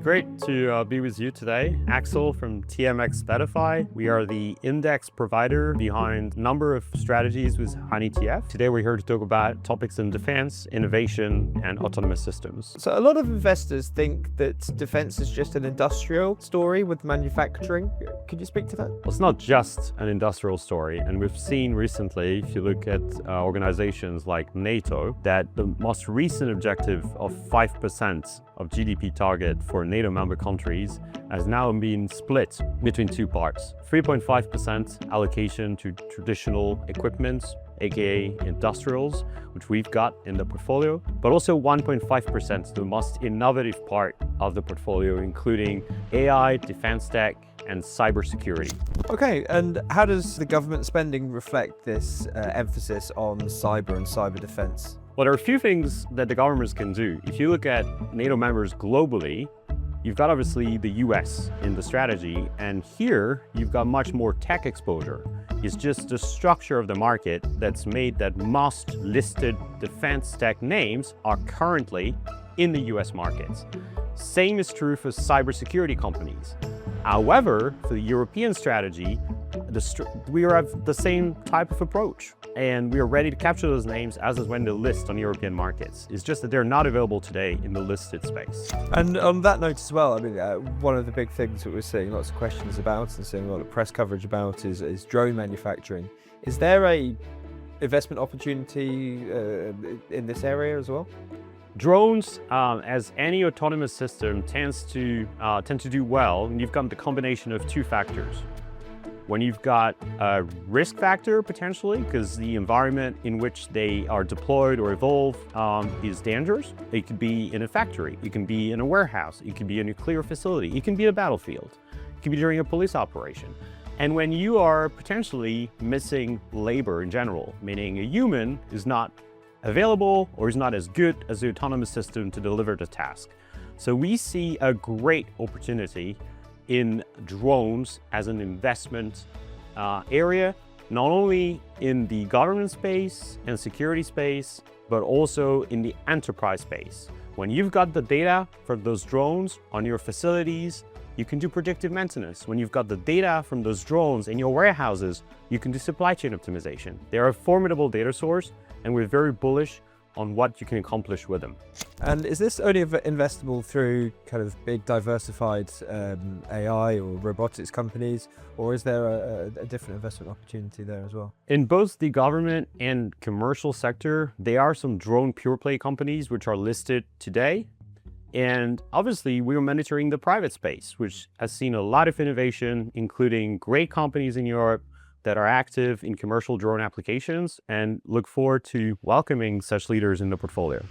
great to be with you today. Axel from TMX Verify. We are the index provider behind a number of strategies with HANetf. Today we're here to talk about topics in defense, innovation, and autonomous systems. So a lot of investors think that defense is just an industrial story with manufacturing. Could you speak to that? Well, it's not just an industrial story, and we've seen recently, if you look at organizations like NATO, that the most recent objective of 5% of GDP target for NATO member countries has now been split between two parts. 3.5% allocation to traditional equipment, aka industrials, which we've got in the portfolio, but also 1.5%, the most innovative part of the portfolio, including AI, defense tech, and cybersecurity. Okay, and how does the government spending reflect this emphasis on cyber and cyber defense? Well, there are a few things that the governments can do. If you look at NATO members globally, you've got obviously the US in the strategy, and here you've got much more tech exposure. It's just the structure of the market that's made that most listed defense tech names are currently in the US markets. Same is true for cybersecurity companies. However, for the European strategy, we have the same type of approach, and we are ready to capture those names as is when they list on European markets. It's just that they're not available today in the listed space. And on that note as well, I mean, one of the big things that we're seeing lots of questions about and seeing a lot of press coverage about is drone manufacturing. Is there a investment opportunity in this area as well? Drones, as any autonomous system, tend to do well, and you've got the combination of two factors. When you've got a risk factor, potentially, because the environment in which they are deployed or evolve is dangerous. It could be in a factory, it can be in a warehouse, it could be a nuclear facility, it can be a battlefield, it could be during a police operation. And when you are potentially missing labor in general, meaning a human is not available or is not as good as the autonomous system to deliver the task. So we see a great opportunity in drones as an investment area, not only in the government space and security space, but also in the enterprise space. When you've got the data for those drones on your facilities, you can do predictive maintenance. When you've got the data from those drones in your warehouses, you can do supply chain optimization. They're a formidable data source, and we're very bullish on what you can accomplish with them. And is this only investable through kind of big diversified AI or robotics companies, or is there a different investment opportunity there as well? In both the government and commercial sector, there are some drone pure play companies which are listed today. And obviously, we're monitoring the private space, which has seen a lot of innovation, including great companies in Europe that are active in commercial drone applications, and look forward to welcoming such leaders in the portfolio.